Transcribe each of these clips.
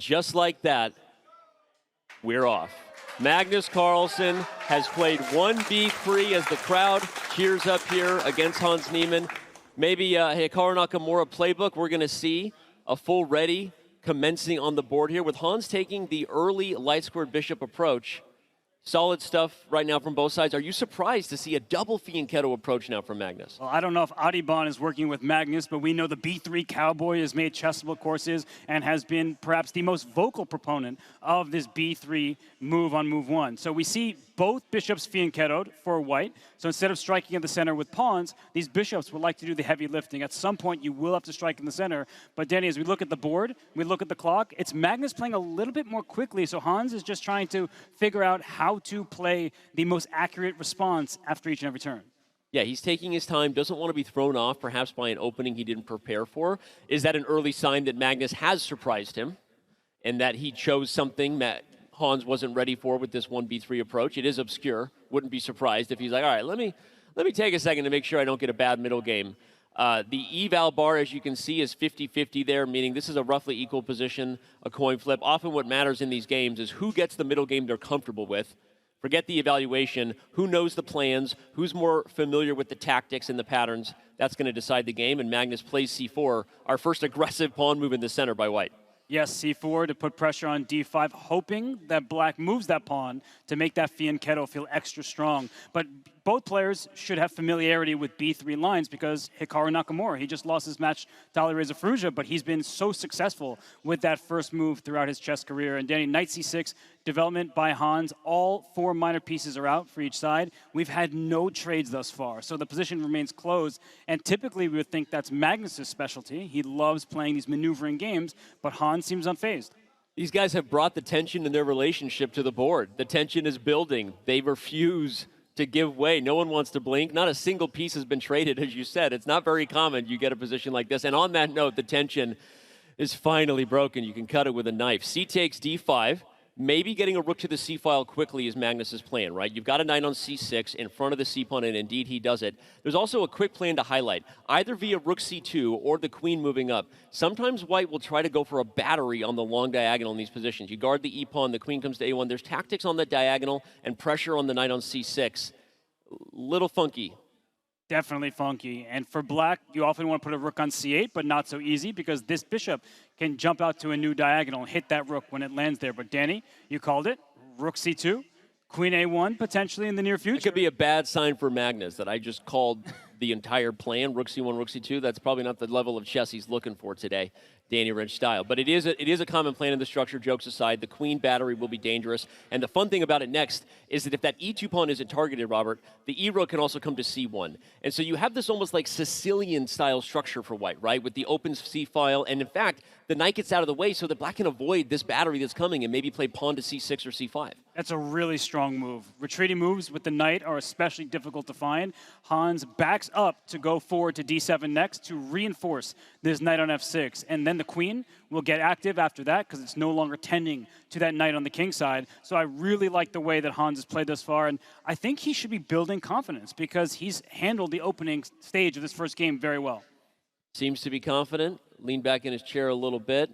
Just like that, we're off. Magnus Carlsen has played 1b3 as the crowd cheers up here against Hans Niemann. Maybe Hikaru Nakamura playbook, we're going to see a full ready commencing on the board here with Hans taking the early light squared bishop approach. Solid stuff right now from both sides. Are you surprised to see a double fianchetto approach now from Magnus? Well, I don't know if Adibon is working with Magnus, but we know the B3 Cowboy has made chessable courses and has been perhaps the most vocal proponent of this B3 move on move one. So we see both bishops fianchettoed for white. So instead of striking in the center with pawns, these bishops would like to do the heavy lifting. At some point, you will have to strike in the center. But Danny, as we look at the board, we look at the clock, it's Magnus playing a little bit more quickly. So Hans is just trying to figure out how to play the most accurate response after each and every turn. Yeah, he's taking his time, doesn't want to be thrown off perhaps by an opening he didn't prepare for. Is that an early sign that Magnus has surprised him and that he chose something that Hans wasn't ready for with this 1b3 approach? It is obscure. Wouldn't be surprised if he's like, all right, let me take a second to make sure I don't get a bad middle game. The eval bar, as you can see, is 50-50 there, meaning this is a roughly equal position, a coin flip. Often what matters in these games is who gets the middle game they're comfortable with. Forget the evaluation. Who knows the plans? Who's more familiar with the tactics and the patterns? That's going to decide the game, and Magnus plays c4, our first aggressive pawn move in the center by white. Yes, c4 to put pressure on d5, hoping that black moves that pawn to make that fianchetto feel extra strong. But both players should have familiarity with b3 lines because Hikaru Nakamura, he just lost his match to Alireza Firouzja, but he's been so successful with that first move throughout his chess career. And Danny, knight c6, development by Hans. All four minor pieces are out for each side. We've had no trades thus far, so the position remains closed. And typically we would think that's Magnus' specialty. He loves playing these maneuvering games, but Hans seems unfazed. These guys have brought the tension in their relationship to the board. The tension is building. They refuse to give way. No one wants to blink. Not a single piece has been traded, as you said. It's not very common you get a position like this. And on that note, the tension is finally broken. You can cut it with a knife. C takes d5. Maybe getting a rook to the c file quickly is Magnus's plan, right? You've got a knight on c6 in front of the c pawn, and indeed he does it. There's also a quick plan to highlight, either via rook c2 or the queen moving up. Sometimes white will try to go for a battery on the long diagonal in these positions. You guard the e pawn, the queen comes to a1. There's tactics on the diagonal and pressure on the knight on c6. Little funky. Definitely funky. And for black, you often want to put a rook on c8, but not so easy because this bishop can jump out to a new diagonal and hit that rook when it lands there. But Danny, you called it. Rook c2, queen a1 potentially in the near future. It could be a bad sign for Magnus that I just called the entire plan, rook c1, rook c2. That's probably not the level of chess he's looking for today, Danny Wrench style. But it is a common plan in the structure, jokes aside. The queen battery will be dangerous. And the fun thing about it next is that if that e2 pawn isn't targeted, Robert, the e rook can also come to c1. And so you have this almost like Sicilian-style structure for white, right, with the open c-file. And in fact, the knight gets out of the way so that black can avoid this battery that's coming and maybe play pawn to c6 or c5. That's a really strong move. Retreating moves with the knight are especially difficult to find. Hans backs up to go forward to d7 next to reinforce this knight on f6. And then the queen will get active after that because it's no longer tending to that knight on the king side. So I really like the way that Hans has played thus far. And I think he should be building confidence because he's handled the opening stage of this first game very well. Seems to be confident. Lean back in his chair a little bit.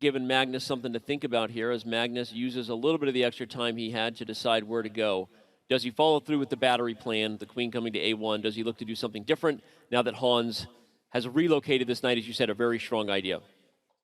Giving Magnus something to think about here as Magnus uses a little bit of the extra time he had to decide where to go. Does he follow through with the battery plan, the queen coming to a1? Does he look to do something different now that Hans has relocated this knight, as you said, a very strong idea?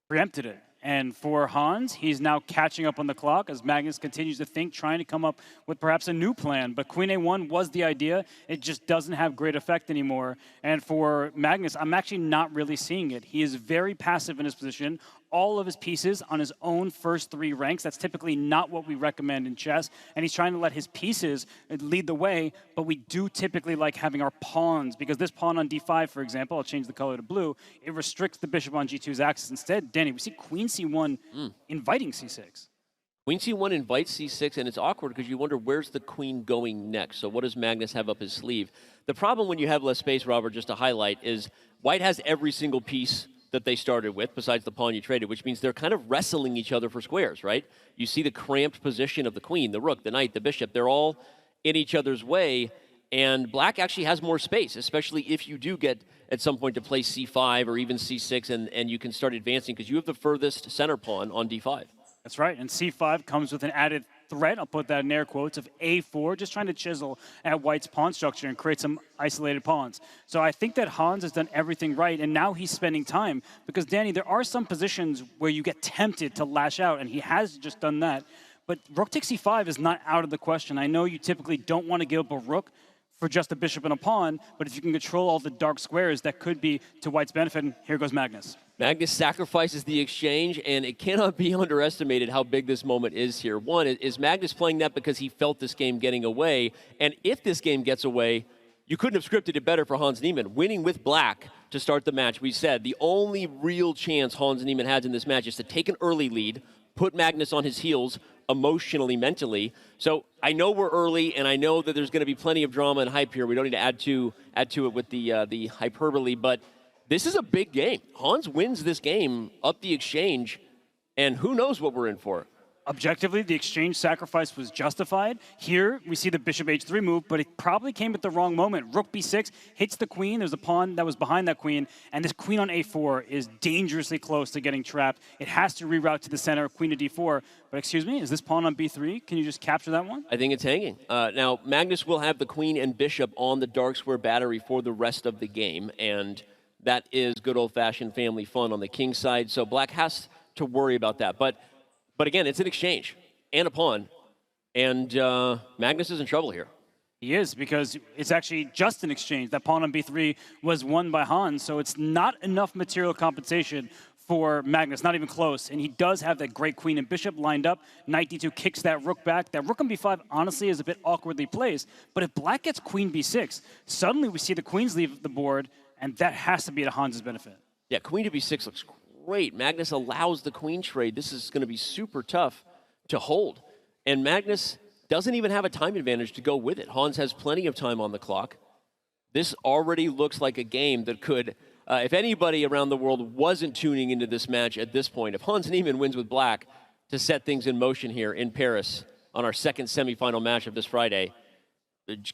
Preempted it. And for Hans, he's now catching up on the clock as Magnus continues to think, trying to come up with perhaps a new plan. But queen a1 was the idea. It just doesn't have great effect anymore. And for Magnus, I'm actually not really seeing it. He is very passive in his position. All of his pieces on his own first three ranks. That's typically not what we recommend in chess. And he's trying to let his pieces lead the way, but we do typically like having our pawns, because this pawn on d5, for example, I'll change the color to blue, it restricts the bishop on g2's axis. Instead, Danny, we see queen c1 inviting c6. Queen c1 invites c6, and it's awkward because you wonder where's the queen going next. So what does Magnus have up his sleeve? The problem when you have less space, Robert, just to highlight, is white has every single piece that they started with, besides the pawn you traded, which means they're kind of wrestling each other for squares, right? You see the cramped position of the queen, the rook, the knight, the bishop. They're all in each other's way, And black actually has more space, especially if you do get at some point to play c5 or even c6, and you can start advancing because you have the furthest center pawn on d5. That's right, and c5 comes with an added threat, I'll put that in air quotes, of a4, just trying to chisel at white's pawn structure and create some isolated pawns. So I think that Hans has done everything right, and now he's spending time, because Danny, there are some positions where you get tempted to lash out, and he has just done that. But rook takes c5 is not out of the question. I know you typically don't want to give up a rook for just a bishop and a pawn, but if you can control all the dark squares, that could be to white's benefit, and here goes Magnus. Magnus sacrifices the exchange, and it cannot be underestimated how big this moment is here. One, is Magnus playing that because he felt this game getting away? And if this game gets away, you couldn't have scripted it better for Hans Niemann. Winning with black to start the match, we said the only real chance Hans Niemann has in this match is to take an early lead, put Magnus on his heels emotionally, mentally. So I know we're early, and I know that there's going to be plenty of drama and hype here. We don't need to add to it with the hyperbole, but this is a big game. Hans wins this game up the exchange, and who knows what we're in for. Objectively, the exchange sacrifice was justified. Here, we see the bishop h3 move, but it probably came at the wrong moment. Rook b6 hits the queen. There's a pawn that was behind that queen, and this queen on a4 is dangerously close to getting trapped. It has to reroute to the center, queen to d4. But excuse me, is this pawn on b3? Can you just capture that one? I think it's hanging. Now, Magnus will have the queen and bishop on the dark square battery for the rest of the game, and that is good old-fashioned family fun on the king side. So black has to worry about that. But again, it's an exchange and a pawn, and Magnus is in trouble here. He is, because it's actually just an exchange. That pawn on b3 was won by Hans, so it's not enough material compensation for Magnus, not even close. And he does have that great queen and bishop lined up. Knight d2 kicks that rook back. That rook on b5, honestly, is a bit awkwardly placed. But if black gets queen b6, suddenly we see the queens leave the board, and that has to be to Hans's benefit. Yeah, queen to b6 looks great. Magnus allows the queen trade. This is going to be super tough to hold. And Magnus doesn't even have a time advantage to go with it. Hans has plenty of time on the clock. This already looks like a game that could, if anybody around the world wasn't tuning into this match at this point, if Hans Niemann wins with black to set things in motion here in Paris on our second semifinal match of this Friday,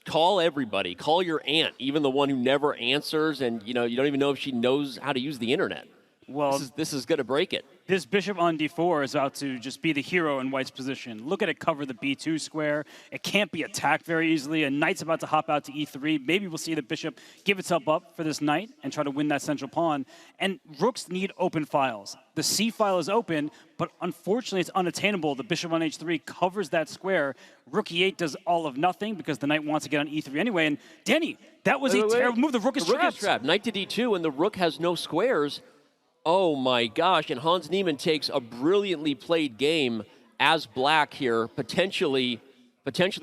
call everybody. Call your aunt, even the one who never answers, and you don't even know if she knows how to use the internet. Well, this is going to break it. This bishop on d4 is about to just be the hero in white's position. Look at it cover the b2 square. It can't be attacked very easily. A knight's about to hop out to e3. Maybe we'll see the bishop give itself up for this knight and try to win that central pawn. And rooks need open files. The c file is open, but unfortunately it's unattainable. The bishop on h3 covers that square. Rook e8 does all of nothing because the knight wants to get on e3 anyway. And Danny, that was a terrible move. The rook is trapped. Knight to d2, and the rook has no squares. Oh my gosh, and Hans Niemann takes a brilliantly played game as black here, potentially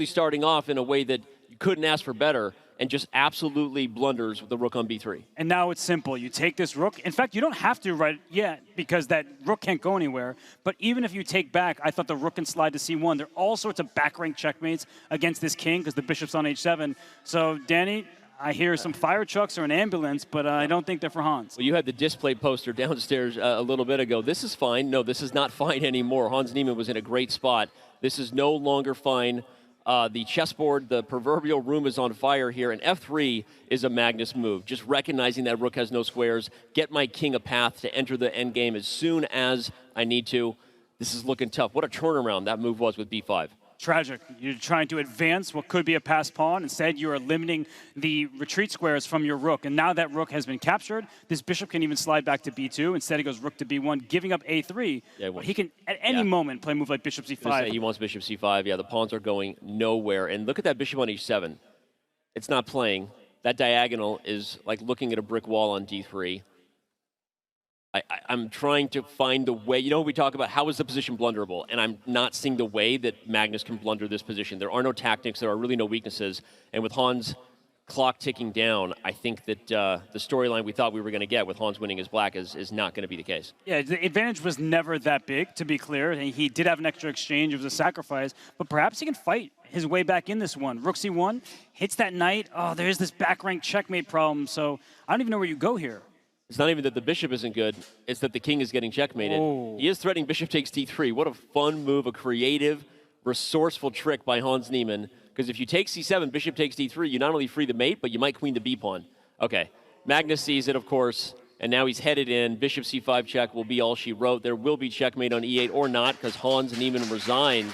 starting off in a way that you couldn't ask for better, and just absolutely blunders with the rook on b3. And now it's simple. You take this rook. In fact, you don't have to right yet because that rook can't go anywhere. But even if you take back, I thought the rook can slide to c1. There are all sorts of back rank checkmates against this king because the bishop's on h7. So, Danny, I hear some fire trucks or an ambulance, but I don't think they're for Hans. Well, you had the display poster downstairs a little bit ago. This is fine. No, this is not fine anymore. Hans Niemann was in a great spot. This is no longer fine. The chessboard, the proverbial room is on fire here, and f3 is a Magnus move. Just recognizing that rook has no squares, get my king a path to enter the endgame as soon as I need to. This is looking tough. What a turnaround that move was with b5. Tragic. You're trying to advance what could be a passed pawn. Instead, you are limiting the retreat squares from your rook. And now that rook has been captured, this bishop can even slide back to b2. Instead, he goes rook to b1, giving up a3. Yeah, but he can, at any moment, play a move like bishop c5. He wants bishop c5. Yeah, the pawns are going nowhere. And look at that bishop on h7. It's not playing. That diagonal is like looking at a brick wall on d3. I'm trying to find the way. We talk about how is the position blunderable, and I'm not seeing the way that Magnus can blunder this position. There are no tactics. There are really no weaknesses. And with Hans' clock ticking down, I think that the storyline we thought we were going to get with Hans winning as black is not going to be the case. Yeah, the advantage was never that big, to be clear. He did have an extra exchange. It was a sacrifice. But perhaps he can fight his way back in this one. Rook c1 hits that knight. Oh, there's this back rank checkmate problem. So I don't even know where you go here. It's not even that the bishop isn't good, it's that the king is getting checkmated. Oh. He is threatening bishop takes d3. What a fun move, a creative, resourceful trick by Hans Niemann Because if you take c7, bishop takes d3, you not only free the mate, but you might queen the b pawn. Okay, Magnus sees it, of course, and now he's headed in. Bishop c5 check will be all she wrote. There will be checkmate on e8 or not, because Hans Niemann resigns.